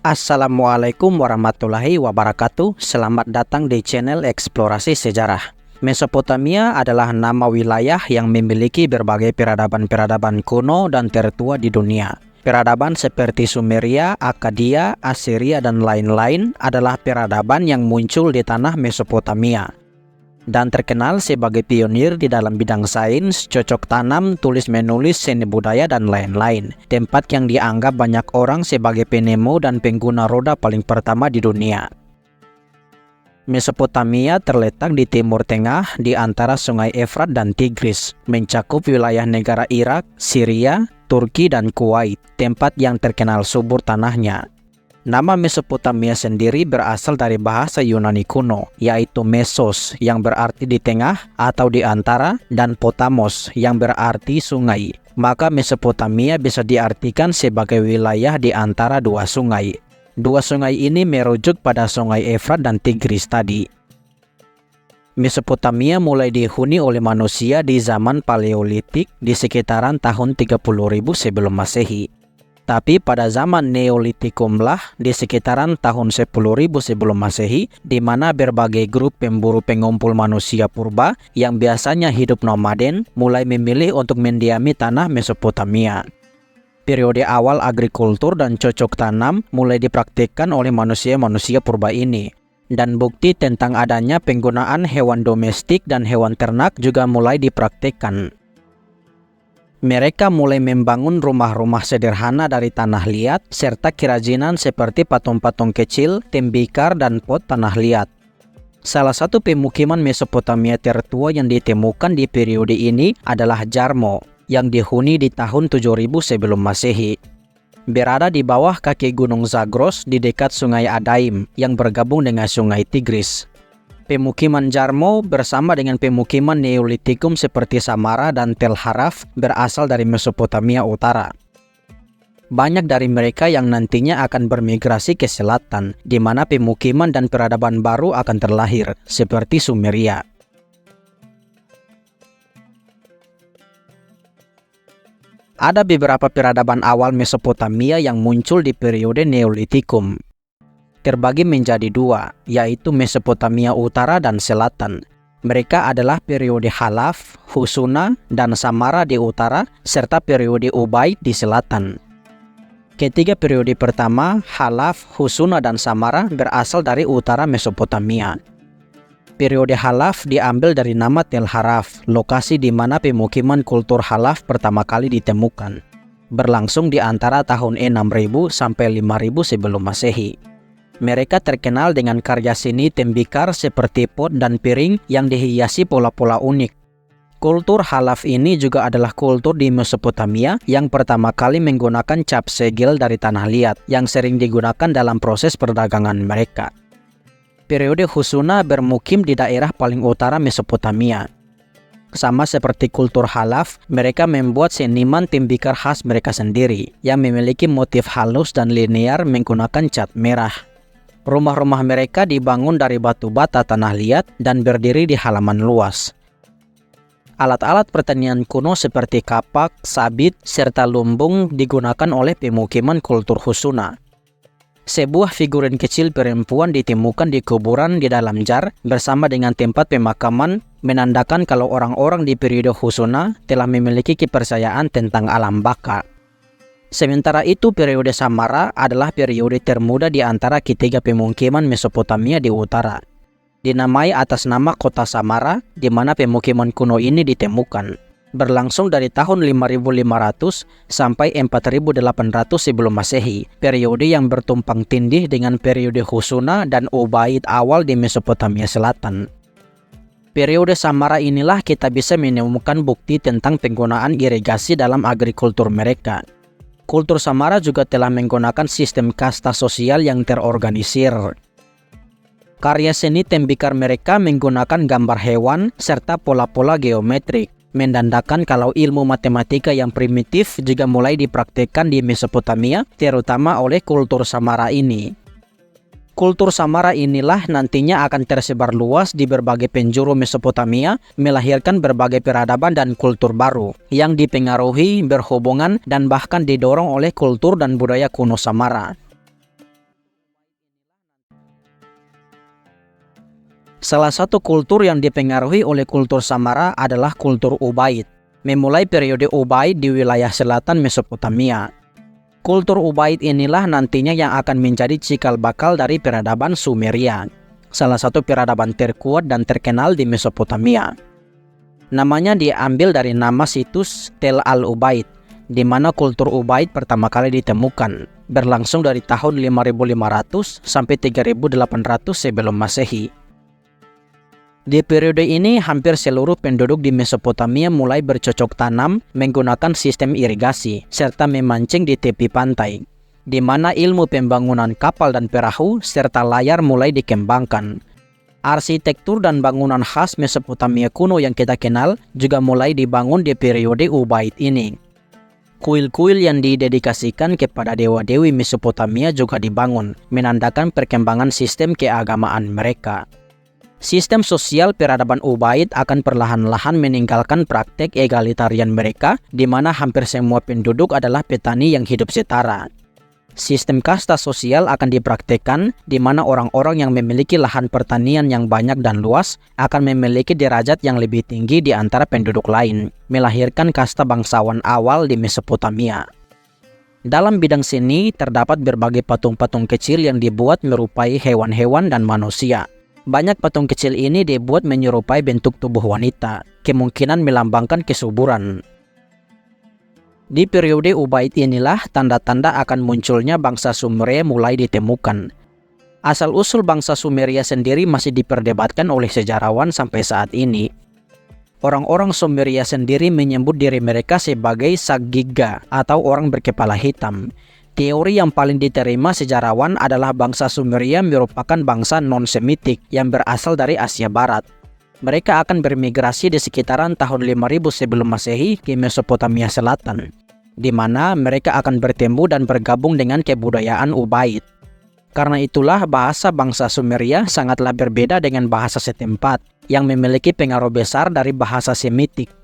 Assalamualaikum warahmatullahi wabarakatuh. Selamat datang di channel Eksplorasi Sejarah. Mesopotamia adalah nama wilayah yang memiliki berbagai peradaban-peradaban kuno dan tertua di dunia. Peradaban seperti Sumeria, Akkadia, Assyria, dan lain-lain adalah peradaban yang muncul di tanah Mesopotamia dan terkenal sebagai pionir di dalam bidang sains, cocok tanam, tulis-menulis, seni budaya, dan lain-lain. Tempat yang dianggap banyak orang sebagai penemu dan pengguna roda paling pertama di dunia. Mesopotamia terletak di timur tengah di antara Sungai Efrat dan Tigris, mencakup wilayah negara Irak, Syria, Turki, dan Kuwait, tempat yang terkenal subur tanahnya. Nama Mesopotamia sendiri berasal dari bahasa Yunani kuno, yaitu Mesos yang berarti di tengah atau di antara, dan Potamos yang berarti sungai. Maka Mesopotamia bisa diartikan sebagai wilayah di antara dua sungai. Dua sungai ini merujuk pada Sungai Efrat dan Tigris tadi. Mesopotamia mulai dihuni oleh manusia di zaman Paleolitik di sekitaran tahun 30.000 sebelum Masehi. Tapi pada zaman Neolitikum lah di sekitaran tahun 10.000 sebelum Masehi, di mana berbagai grup pemburu pengumpul manusia purba yang biasanya hidup nomaden mulai memilih untuk mendiami tanah Mesopotamia. Periode awal agrikultur dan cocok tanam mulai dipraktikkan oleh manusia-manusia purba ini. Dan bukti tentang adanya penggunaan hewan domestik dan hewan ternak juga mulai dipraktikkan. Mereka mulai membangun rumah-rumah sederhana dari tanah liat serta kerajinan seperti patung-patung kecil, tembikar, dan pot tanah liat. Salah satu pemukiman Mesopotamia tertua yang ditemukan di periode ini adalah Jarmo yang dihuni di tahun 7000 sebelum Masehi. Berada di bawah kaki Gunung Zagros di dekat Sungai Adaim yang bergabung dengan Sungai Tigris. Pemukiman Jarmo bersama dengan pemukiman Neolitikum seperti Samara dan Tel Haraf berasal dari Mesopotamia Utara. Banyak dari mereka yang nantinya akan bermigrasi ke selatan, di mana pemukiman dan peradaban baru akan terlahir, seperti Sumeria. Ada beberapa peradaban awal Mesopotamia yang muncul di periode Neolitikum. Terbagi menjadi dua, yaitu Mesopotamia Utara dan Selatan. Mereka adalah periode Halaf, Husuna, dan Samara di utara, serta periode Ubaid di selatan. Ketiga periode pertama, Halaf, Husuna, dan Samara berasal dari utara Mesopotamia. Periode Halaf diambil dari nama Tel Haraf, lokasi di mana pemukiman kultur Halaf pertama kali ditemukan, berlangsung di antara tahun 6000 sampai 5000 sebelum Masehi. Mereka terkenal dengan karya seni tembikar seperti pot dan piring yang dihiasi pola-pola unik. Kultur Halaf ini juga adalah kultur di Mesopotamia yang pertama kali menggunakan cap segel dari tanah liat yang sering digunakan dalam proses perdagangan mereka. Periode Husuna bermukim di daerah paling utara Mesopotamia. Sama seperti kultur Halaf, mereka membuat seniman tembikar khas mereka sendiri yang memiliki motif halus dan linear menggunakan cat merah. Rumah-rumah mereka dibangun dari batu bata tanah liat dan berdiri di halaman luas. Alat-alat pertanian kuno seperti kapak, sabit, serta lumbung digunakan oleh pemukiman kultur Husuna. Sebuah figurin kecil perempuan ditemukan di kuburan di dalam jar bersama dengan tempat pemakaman, menandakan kalau orang-orang di periode Husuna telah memiliki kepercayaan tentang alam baka. Sementara itu, periode Samara adalah periode termuda di antara ketiga pemukiman Mesopotamia di utara. Dinamai atas nama kota Samara, di mana pemukiman kuno ini ditemukan. Berlangsung dari tahun 5500 sampai 4800 sebelum Masehi, periode yang bertumpang tindih dengan periode Husuna dan Ubaid awal di Mesopotamia Selatan. Periode Samara inilah kita bisa menemukan bukti tentang penggunaan irigasi dalam agrikultur mereka. Kultur Samara juga telah menggunakan sistem kasta sosial yang terorganisir. Karya seni tembikar mereka menggunakan gambar hewan serta pola-pola geometrik, menandakan kalau ilmu matematika yang primitif juga mulai dipraktikkan di Mesopotamia, terutama oleh kultur Samara ini. Kultur Samara inilah nantinya akan tersebar luas di berbagai penjuru Mesopotamia, melahirkan berbagai peradaban dan kultur baru yang dipengaruhi, berhubungan, dan bahkan didorong oleh kultur dan budaya kuno Samara. Salah satu kultur yang dipengaruhi oleh kultur Samara adalah kultur Ubaid, memulai periode Ubaid di wilayah selatan Mesopotamia. Kultur Ubaid inilah nantinya yang akan menjadi cikal bakal dari peradaban Sumeria, salah satu peradaban terkuat dan terkenal di Mesopotamia. Namanya diambil dari nama situs Tel Al-Ubaid, di mana kultur Ubaid pertama kali ditemukan, berlangsung dari tahun 5500 sampai 3800 sebelum Masehi. Di periode ini, hampir seluruh penduduk di Mesopotamia mulai bercocok tanam menggunakan sistem irigasi, serta memancing di tepi pantai, di mana ilmu pembangunan kapal dan perahu serta layar mulai dikembangkan. Arsitektur dan bangunan khas Mesopotamia kuno yang kita kenal juga mulai dibangun di periode Ubaid ini. Kuil-kuil yang didedikasikan kepada dewa-dewi Mesopotamia juga dibangun, menandakan perkembangan sistem keagamaan mereka. Sistem sosial peradaban Ubaid akan perlahan-lahan meninggalkan praktek egalitarian mereka, di mana hampir semua penduduk adalah petani yang hidup setara. Sistem kasta sosial akan dipraktekkan, di mana orang-orang yang memiliki lahan pertanian yang banyak dan luas akan memiliki derajat yang lebih tinggi di antara penduduk lain, melahirkan kasta bangsawan awal di Mesopotamia. Dalam bidang seni, terdapat berbagai patung-patung kecil yang dibuat menyerupai hewan-hewan dan manusia. Banyak patung kecil ini dibuat menyerupai bentuk tubuh wanita, kemungkinan melambangkan kesuburan. Di periode Ubaid inilah tanda-tanda akan munculnya bangsa Sumeria mulai ditemukan. Asal-usul bangsa Sumeria sendiri masih diperdebatkan oleh sejarawan sampai saat ini. Orang-orang Sumeria sendiri menyebut diri mereka sebagai Sagiga atau orang berkepala hitam. Teori yang paling diterima sejarawan adalah bangsa Sumeria merupakan bangsa non-Semitik yang berasal dari Asia Barat. Mereka akan bermigrasi di sekitaran tahun 5000 sebelum Masehi ke Mesopotamia Selatan, di mana mereka akan bertemu dan bergabung dengan kebudayaan Ubaid. Karena itulah bahasa bangsa Sumeria sangatlah berbeda dengan bahasa setempat yang memiliki pengaruh besar dari bahasa Semitik.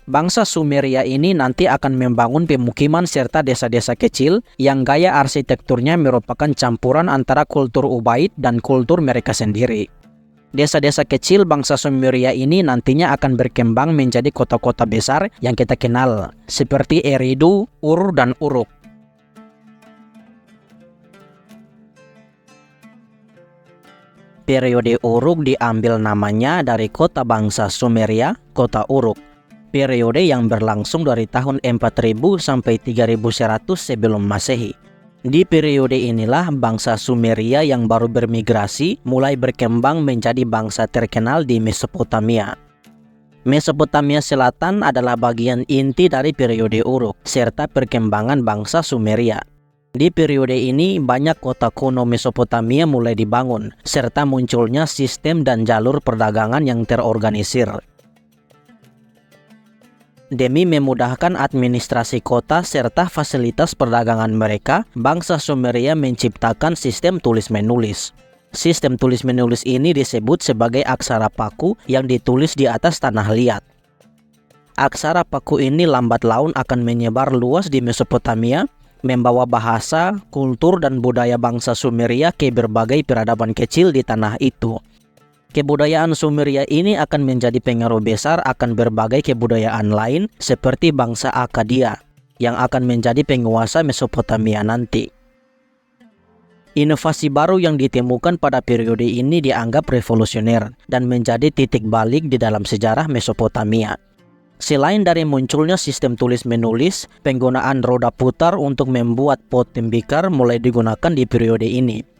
Bangsa Sumeria ini nanti akan membangun pemukiman serta desa-desa kecil yang gaya arsitekturnya merupakan campuran antara kultur Ubaid dan kultur mereka sendiri. Desa-desa kecil bangsa Sumeria ini nantinya akan berkembang menjadi kota-kota besar yang kita kenal, seperti Eridu, Ur, dan Uruk. Periode Uruk diambil namanya dari kota bangsa Sumeria, kota Uruk. Periode yang berlangsung dari tahun 4000 sampai 3100 sebelum Masehi. Di periode inilah bangsa Sumeria yang baru bermigrasi mulai berkembang menjadi bangsa terkenal di Mesopotamia. Mesopotamia Selatan adalah bagian inti dari periode Uruk serta perkembangan bangsa Sumeria. Di periode ini banyak kota kuno Mesopotamia mulai dibangun serta munculnya sistem dan jalur perdagangan yang terorganisir. Demi memudahkan administrasi kota serta fasilitas perdagangan mereka, bangsa Sumeria menciptakan sistem tulis-menulis. Sistem tulis-menulis ini disebut sebagai aksara paku yang ditulis di atas tanah liat. Aksara paku ini lambat laun akan menyebar luas di Mesopotamia, membawa bahasa, kultur, dan budaya bangsa Sumeria ke berbagai peradaban kecil di tanah itu. Kebudayaan Sumeria ini akan menjadi pengaruh besar akan berbagai kebudayaan lain seperti bangsa Akkadia yang akan menjadi penguasa Mesopotamia nanti. Inovasi baru yang ditemukan pada periode ini dianggap revolusioner dan menjadi titik balik di dalam sejarah Mesopotamia. Selain dari munculnya sistem tulis-menulis, penggunaan roda putar untuk membuat pot tembikar mulai digunakan di periode ini.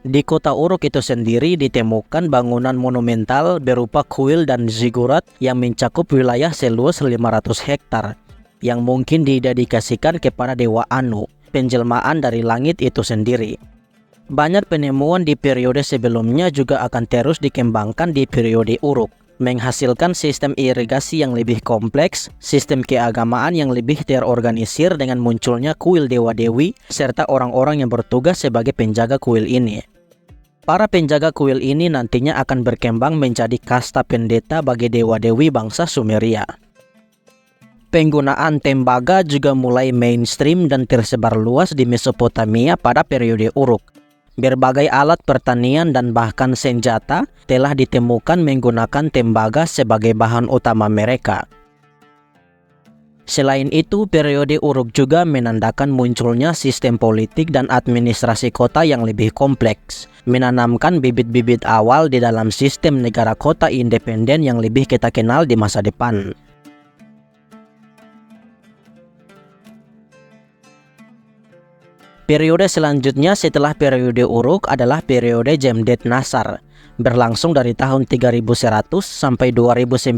Di kota Uruk itu sendiri ditemukan bangunan monumental berupa kuil dan zigurat yang mencakup wilayah seluas 500 hektar yang mungkin didedikasikan kepada Dewa Anu, penjelmaan dari langit itu sendiri. Banyak penemuan di periode sebelumnya juga akan terus dikembangkan di periode Uruk, menghasilkan sistem irigasi yang lebih kompleks, sistem keagamaan yang lebih terorganisir dengan munculnya kuil dewa-dewi, serta orang-orang yang bertugas sebagai penjaga kuil ini. Para penjaga kuil ini nantinya akan berkembang menjadi kasta pendeta bagi dewa-dewi bangsa Sumeria. Penggunaan tembaga juga mulai mainstream dan tersebar luas di Mesopotamia pada periode Uruk. Berbagai alat pertanian dan bahkan senjata telah ditemukan menggunakan tembaga sebagai bahan utama mereka. Selain itu, periode Uruk juga menandakan munculnya sistem politik dan administrasi kota yang lebih kompleks, menanamkan bibit-bibit awal di dalam sistem negara kota independen yang lebih kita kenal di masa depan. Periode selanjutnya setelah periode Uruk adalah periode Jemdet Nasar, berlangsung dari tahun 3100 sampai 2900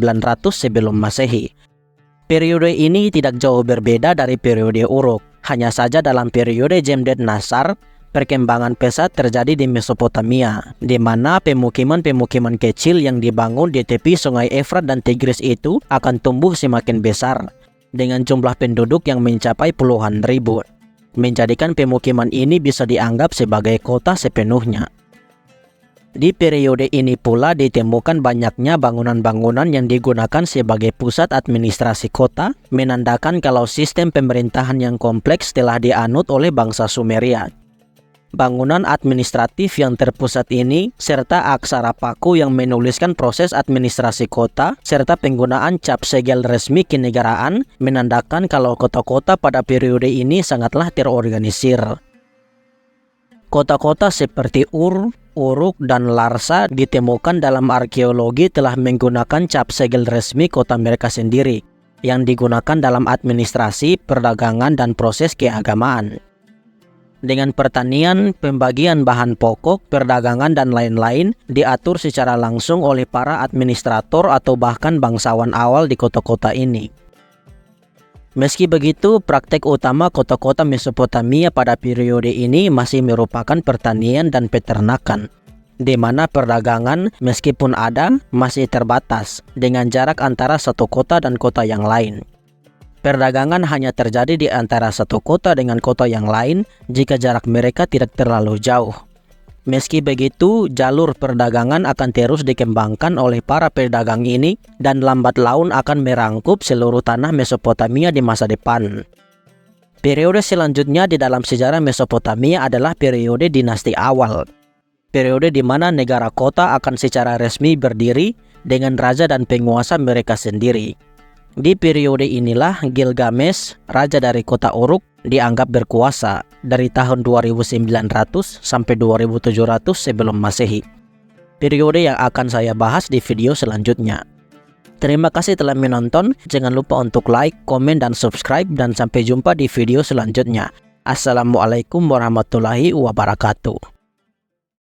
sebelum Masehi. Periode ini tidak jauh berbeda dari periode Uruk, hanya saja dalam periode Jemdet Nasar, perkembangan pesat terjadi di Mesopotamia, di mana pemukiman-pemukiman kecil yang dibangun di tepi sungai Efrat dan Tigris itu akan tumbuh semakin besar, dengan jumlah penduduk yang mencapai puluhan ribu, menjadikan pemukiman ini bisa dianggap sebagai kota sepenuhnya. Di periode ini pula ditemukan banyaknya bangunan-bangunan yang digunakan sebagai pusat administrasi kota, menandakan kalau sistem pemerintahan yang kompleks telah dianut oleh bangsa Sumeria. Bangunan administratif yang terpusat ini, serta aksara paku yang menuliskan proses administrasi kota, serta penggunaan cap segel resmi kenegaraan, menandakan kalau kota-kota pada periode ini sangatlah terorganisir. Kota-kota seperti Ur, Uruk, dan Larsa ditemukan dalam arkeologi telah menggunakan cap segel resmi kota mereka sendiri, yang digunakan dalam administrasi, perdagangan, dan proses keagamaan. Dengan pertanian, pembagian bahan pokok, perdagangan, dan lain-lain diatur secara langsung oleh para administrator atau bahkan bangsawan awal di kota-kota ini. Meski begitu, praktek utama kota-kota Mesopotamia pada periode ini masih merupakan pertanian dan peternakan, di mana perdagangan meskipun ada masih terbatas dengan jarak antara satu kota dan kota yang lain. Perdagangan hanya terjadi di antara satu kota dengan kota yang lain jika jarak mereka tidak terlalu jauh. Meski begitu, jalur perdagangan akan terus dikembangkan oleh para pedagang ini dan lambat laun akan merangkup seluruh tanah Mesopotamia di masa depan. Periode selanjutnya di dalam sejarah Mesopotamia adalah periode dinasti awal. Periode di mana negara kota akan secara resmi berdiri dengan raja dan penguasa mereka sendiri. Di periode inilah Gilgamesh, raja dari kota Uruk, dianggap berkuasa dari tahun 2900 sampai 2700 sebelum Masehi. Periode yang akan saya bahas di video selanjutnya. Terima kasih telah menonton. Jangan lupa untuk like, komen, dan subscribe, dan sampai jumpa di video selanjutnya. Assalamualaikum warahmatullahi wabarakatuh.